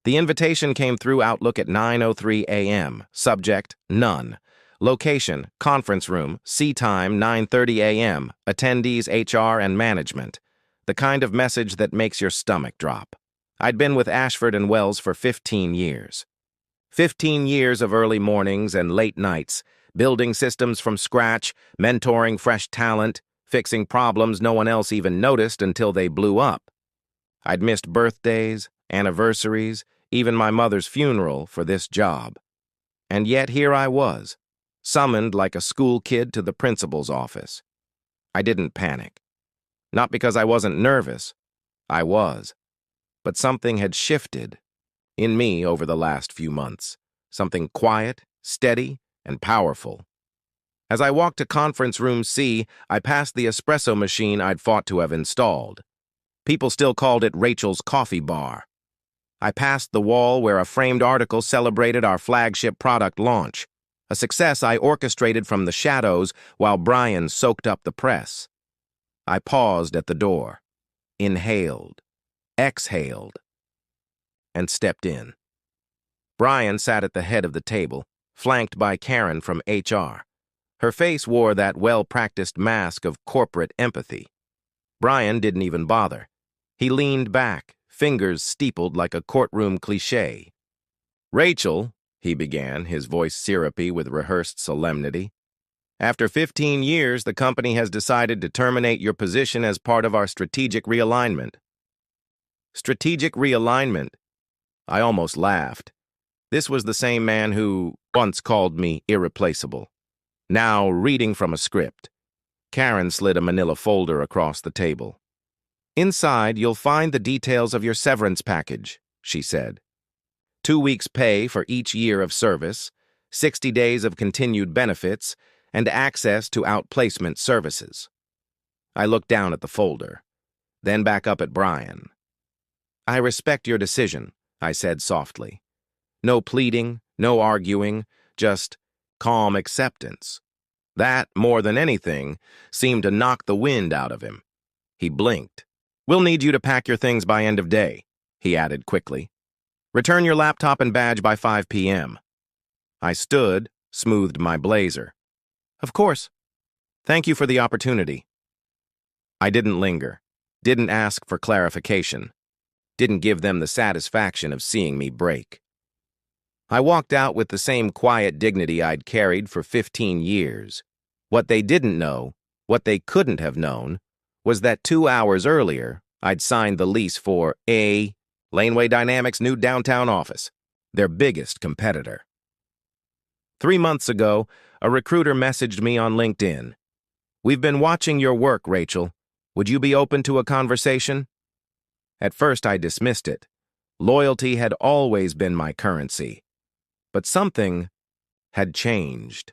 The invitation came through Outlook at 9:03 a.m. Subject, none. Location, conference room, sea time, 9:30 a.m. Attendees, HR, and management. The kind of message that makes your stomach drop. I'd been with Ashford and Wells for 15 years. 15 years of early mornings and late nights, building systems from scratch, mentoring fresh talent, fixing problems no one else even noticed until they blew up. I'd missed birthdays, anniversaries, even my mother's funeral for this job. And yet here I was, summoned like a school kid to the principal's office. I didn't panic. Not because I wasn't nervous. I was. But something had shifted in me over the last few months. Something quiet, steady, and powerful. As I walked to conference room C, I passed the espresso machine I'd fought to have installed. People still called it Rachel's coffee bar. I passed the wall where a framed article celebrated our flagship product launch, a success I orchestrated from the shadows while Brian soaked up the press. I paused at the door, inhaled, exhaled, and stepped in. Brian sat at the head of the table, flanked by Karen from HR. Her face wore that well-practiced mask of corporate empathy. Brian didn't even bother. He leaned back, fingers steepled like a courtroom cliché. "Rachel," he began, his voice syrupy with rehearsed solemnity, "after 15 years, the company has decided to terminate your position as part of our strategic realignment." Strategic realignment? I almost laughed. This was the same man who once called me irreplaceable. Now reading from a script. Karen slid a manila folder across the table. "Inside, you'll find the details of your severance package," she said. 2 weeks' pay for each year of service, 60 days of continued benefits, and access to outplacement services. I looked down at the folder, then back up at Brian. "I respect your decision," I said softly. No pleading, no arguing, just calm acceptance. That, more than anything, seemed to knock the wind out of him. He blinked. "We'll need you to pack your things by end of day," he added quickly. "Return your laptop and badge by 5 p.m. I stood, smoothed my blazer. "Of course. Thank you for the opportunity." I didn't linger, didn't ask for clarification, didn't give them the satisfaction of seeing me break. I walked out with the same quiet dignity I'd carried for 15 years. What they didn't know, what they couldn't have known, was that 2 hours earlier, I'd signed the lease for Laneway Dynamics' new downtown office, their biggest competitor. 3 months ago, a recruiter messaged me on LinkedIn. "We've been watching your work, Rachel. Would you be open to a conversation?" At first, I dismissed it. Loyalty had always been my currency. But something had changed.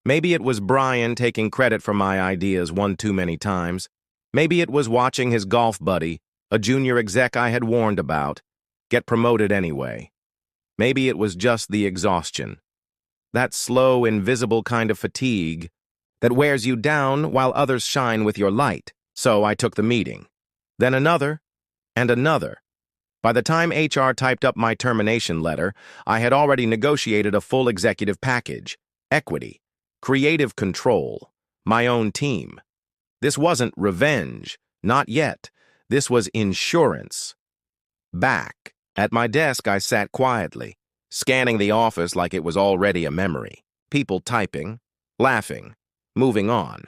Maybe it was Brian taking credit for my ideas one too many times. Maybe it was watching his golf buddy, a junior exec I had warned about, get promoted anyway. Maybe it was just the exhaustion. That slow, invisible kind of fatigue that wears you down while others shine with your light. So I took the meeting. Then another, and another. By the time HR typed up my termination letter, I had already negotiated a full executive package, equity, creative control, my own team. This wasn't revenge, not yet. This was insurance. Back at my desk, I sat quietly, scanning the office like it was already a memory. People typing, laughing, moving on.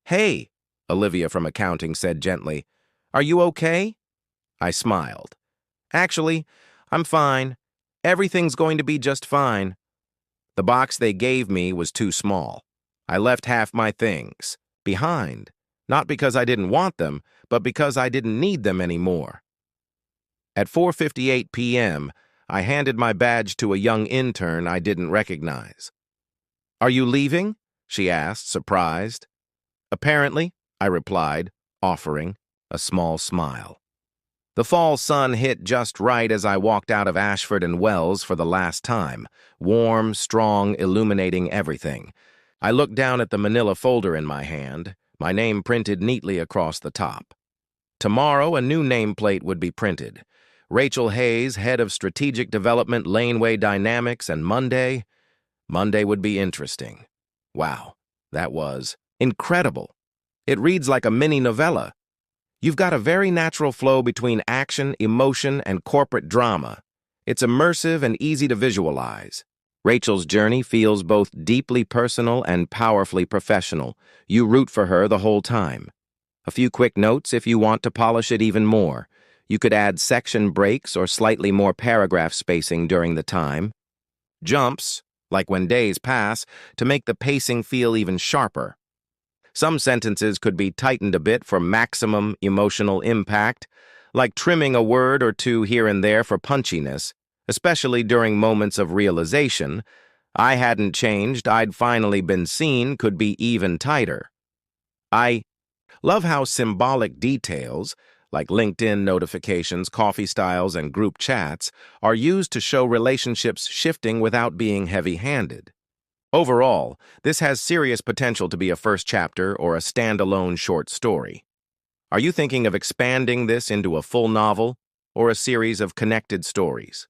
"Hey," Olivia from accounting said gently, "are you okay?" I smiled. "Actually, I'm fine. Everything's going to be just fine." The box they gave me was too small. I left half my things behind, not because I didn't want them, but because I didn't need them anymore. At 4:58 p.m., I handed my badge to a young intern I didn't recognize. "Are you leaving?" she asked, surprised. "Apparently," I replied, offering a small smile. The fall sun hit just right as I walked out of Ashford and Wells for the last time, warm, strong, illuminating everything. I looked down at the manila folder in my hand, my name printed neatly across the top. Tomorrow, a new nameplate would be printed. Rachel Hayes, head of strategic development, laneway dynamics, and Monday would be interesting. Wow, that was incredible. It reads like a mini novella. You've got a very natural flow between action, emotion, and corporate drama. It's immersive and easy to visualize. Rachel's journey feels both deeply personal and powerfully professional. You root for her the whole time. A few quick notes if you want to polish it even more. You could add section breaks or slightly more paragraph spacing during the time. Jumps, like when days pass, to make the pacing feel even sharper. Some sentences could be tightened a bit for maximum emotional impact, like trimming a word or two here and there for punchiness, especially during moments of realization. I hadn't changed, I'd finally been seen could be even tighter. I love how symbolic details, like LinkedIn notifications, coffee styles, and group chats, are used to show relationships shifting without being heavy-handed. Overall, this has serious potential to be a first chapter or a standalone short story. Are you thinking of expanding this into a full novel or a series of connected stories?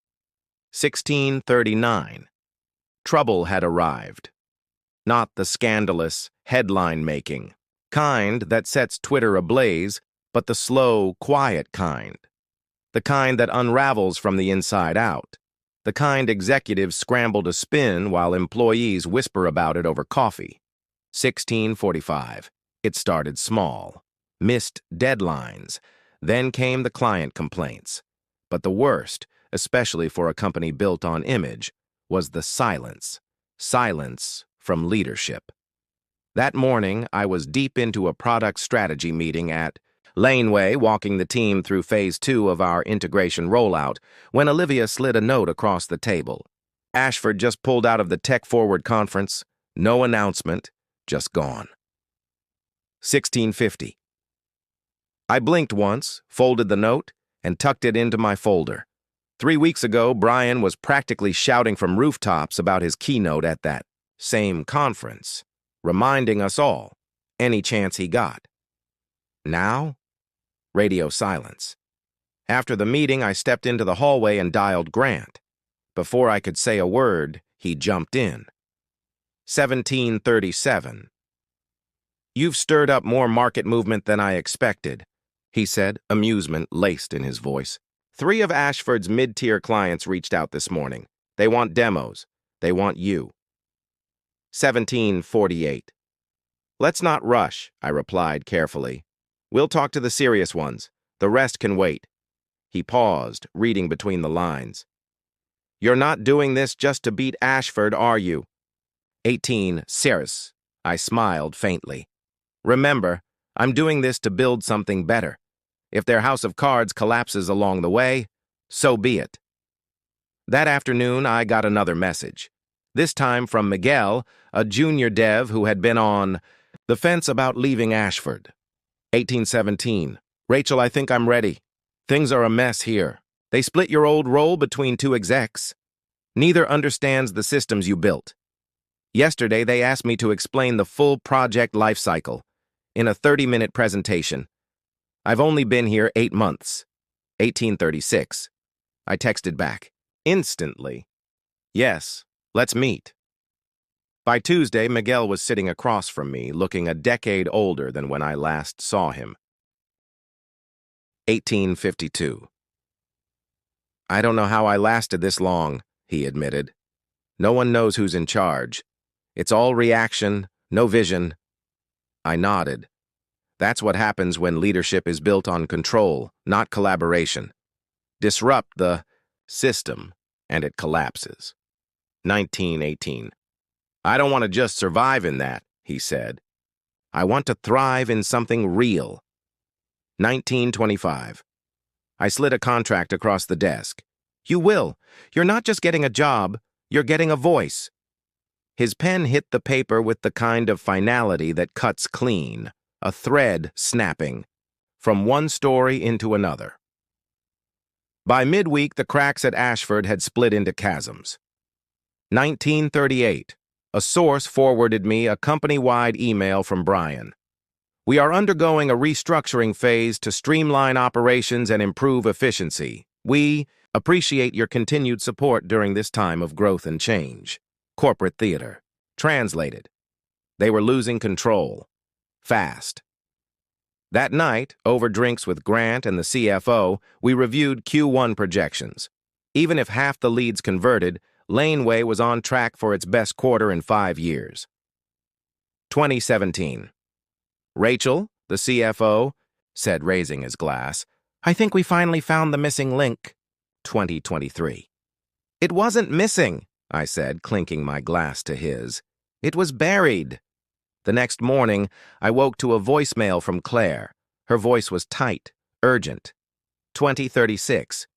1639. Trouble had arrived. Not the scandalous, headline-making kind that sets Twitter ablaze, but the slow, quiet kind. The kind that unravels from the inside out. The kind executives scramble to spin while employees whisper about it over coffee. 1645. It started small. Missed deadlines. Then came the client complaints. But the worst, especially for a company built on image, was the silence. Silence from leadership. That morning, I was deep into a product strategy meeting at Laneway, walking the team through Phase 2 of our integration rollout, when Olivia slid a note across the table. Ashford just pulled out of the Tech Forward conference. No announcement, just gone. 1650. I blinked once, folded the note, and tucked it into my folder. 3 weeks ago, Brian was practically shouting from rooftops about his keynote at that same conference, reminding us all, any chance he got. Now? Radio silence. After the meeting, I stepped into the hallway and dialed Grant. Before I could say a word, he jumped in. 1737. You've stirred up more market movement than I expected, he said, amusement laced in his voice. 3 of Ashford's mid-tier clients reached out this morning. They want demos. They want you. 1748. Let's not rush, I replied carefully. We'll talk to the serious ones. The rest can wait. He paused, reading between the lines. You're not doing this just to beat Ashford, are you? 18 Ceres. I smiled faintly. Remember, I'm doing this to build something better. If their house of cards collapses along the way, so be it. That afternoon, I got another message. This time from Miguel, a junior dev who had been on the fence about leaving Ashford. 1817. Rachel, I think I'm ready. Things are a mess here. They split your old role between 2 execs. Neither understands the systems you built. Yesterday, they asked me to explain the full project lifecycle in a 30-minute presentation. I've only been here 8 months. 1836. I texted back. Instantly. Yes, let's meet. By Tuesday, Miguel was sitting across from me, looking a decade older than when I last saw him. 1852. I don't know how I lasted this long, he admitted. No one knows who's in charge. It's all reaction, no vision. I nodded. That's what happens when leadership is built on control, not collaboration. Disrupt the system, and it collapses. 1918. I don't want to just survive in that, he said. I want to thrive in something real. 1925. I slid a contract across the desk. You will. You're not just getting a job, you're getting a voice. His pen hit the paper with the kind of finality that cuts clean, a thread snapping, from one story into another. By midweek, the cracks at Ashford had split into chasms. 1938. A source forwarded me a company-wide email from Brian. We are undergoing a restructuring phase to streamline operations and improve efficiency. We appreciate your continued support during this time of growth and change. Corporate theater. Translated. They were losing control. Fast. That night, over drinks with Grant and the CFO, we reviewed Q1 projections. Even if half the leads converted, Laneway was on track for its best quarter in 5 years. 2017. Rachel, the CFO, said, raising his glass, "I think we finally found the missing link." 2023. "It wasn't missing," I said, clinking my glass to his. "It was buried." The next morning, I woke to a voicemail from Claire. Her voice was tight, urgent. 2036.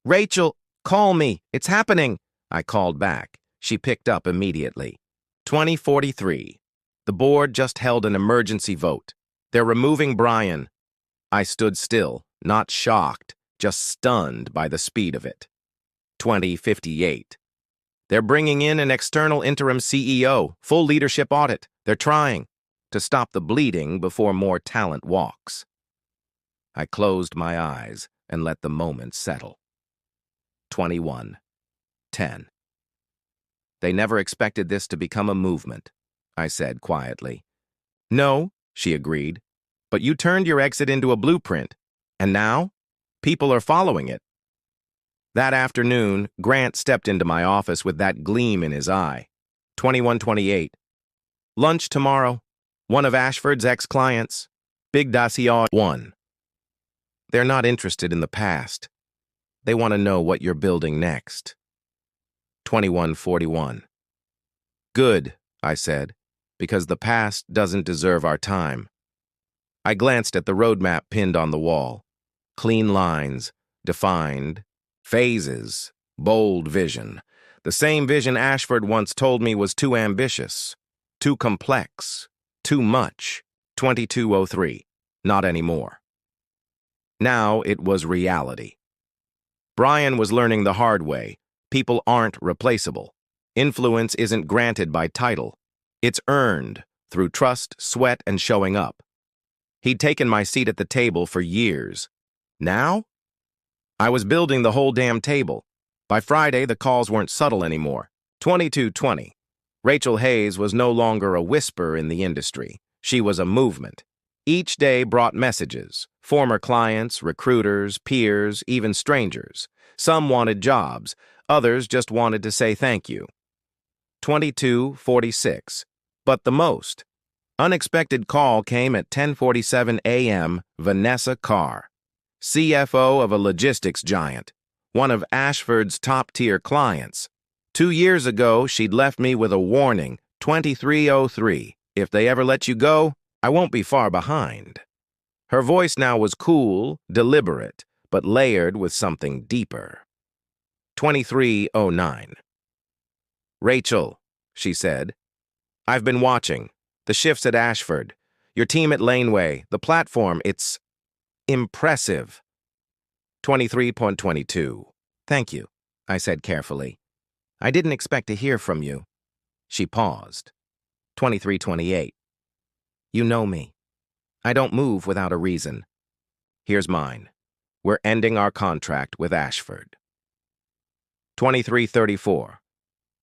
"Rachel, call me. It's happening." I called back. She picked up immediately. 2043. The board just held an emergency vote. They're removing Brian. I stood still, not shocked, just stunned by the speed of it. 2058. They're bringing in an external interim CEO, full leadership audit. They're trying to stop the bleeding before more talent walks. I closed my eyes and let the moment settle. 21:10. They never expected this to become a movement, I said quietly. "No," she agreed, "but you turned your exit into a blueprint, and now people are following it." That afternoon, Grant stepped into my office with that gleam in his eye. 2128. "Lunch tomorrow. One of Ashford's ex-clients. Big dossier 1. They're not interested in the past. They want to know what you're building next." 2141. "Good," I said, "because the past doesn't deserve our time." I glanced at the roadmap pinned on the wall. Clean lines, defined, phases, bold vision. The same vision Ashford once told me was too ambitious, too complex, too much. 2203. Not anymore. Now it was reality. Brian was learning the hard way. People aren't replaceable. Influence isn't granted by title. It's earned through trust, sweat, and showing up. He'd taken my seat at the table for years. Now? I was building the whole damn table. By Friday, the calls weren't subtle anymore. 2220. Rachel Hayes was no longer a whisper in the industry. She was a movement. Each day brought messages. Former clients, recruiters, peers, even strangers. Some wanted jobs. Others just wanted to say thank you. 2246. But the most unexpected call came at 10:47 a.m. Vanessa Carr, CFO of a logistics giant, one of Ashford's top-tier clients. 2 years ago, she'd left me with a warning, 2303. If they ever let you go, I won't be far behind. Her voice now was cool, deliberate, but layered with something deeper. 2309. "Rachel," she said, "I've been watching. The shifts at Ashford, your team at Laneway, the platform, it's impressive." 23.22. "Thank you," I said carefully. "I didn't expect to hear from you." She paused. 2328. "You know me. I don't move without a reason. Here's mine. We're ending our contract with Ashford." 2334.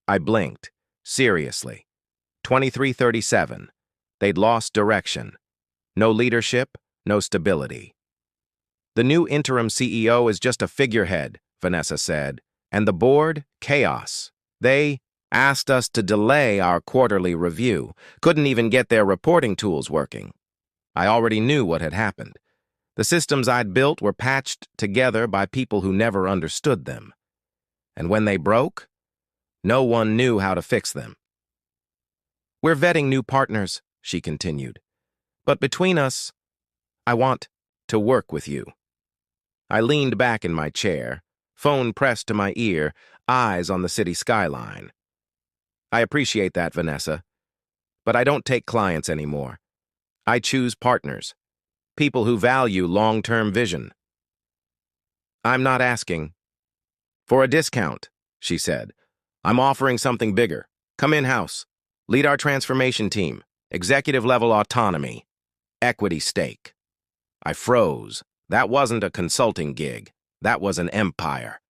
I blinked. Seriously. 2337. They'd lost direction. No leadership, no stability. "The new interim CEO is just a figurehead," Vanessa said, "and the board, chaos. They asked us to delay our quarterly review, couldn't even get their reporting tools working." I already knew what had happened. The systems I'd built were patched together by people who never understood them. And when they broke, no one knew how to fix them. "We're vetting new partners," she continued. "But between us, I want to work with you." I leaned back in my chair, phone pressed to my ear, eyes on the city skyline. "I appreciate that, Vanessa. But I don't take clients anymore. I choose partners, people who value long-term vision." "I'm not asking for a discount," she said. "I'm offering something bigger. Come in-house. Lead our transformation team. Executive-level autonomy. Equity stake." I froze. That wasn't a consulting gig. That was an empire.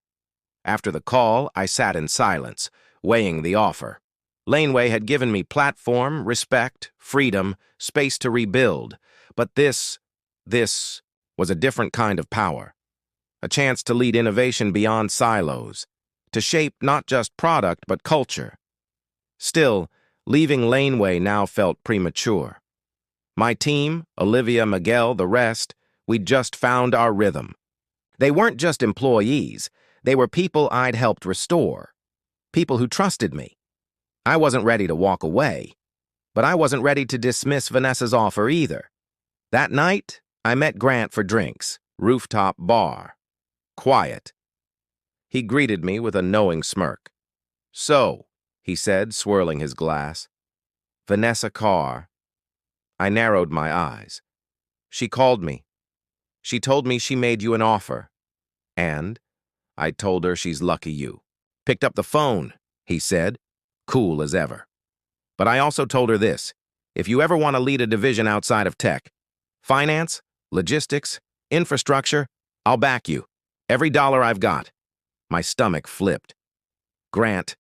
After the call, I sat in silence, weighing the offer. Laneway had given me platform, respect, freedom, space to rebuild. But this was a different kind of power. A chance to lead innovation beyond silos, to shape not just product but culture. Still, leaving Laneway now felt premature. My team, Olivia, Miguel, the rest, we'd just found our rhythm. They weren't just employees, they were people I'd helped restore. People who trusted me. I wasn't ready to walk away, but I wasn't ready to dismiss Vanessa's offer either. That night, I met Grant for drinks, rooftop bar. Quiet. He greeted me with a knowing smirk. "So," he said, swirling his glass. "Vanessa Carr." I narrowed my eyes. "She called me. She told me she made you an offer. And I told her she's lucky you." "Picked up the phone," he said, cool as ever. "But I also told her this. If you ever want to lead a division outside of tech, finance, logistics, infrastructure, I'll back you. Every dollar I've got." My stomach flipped. "Grant,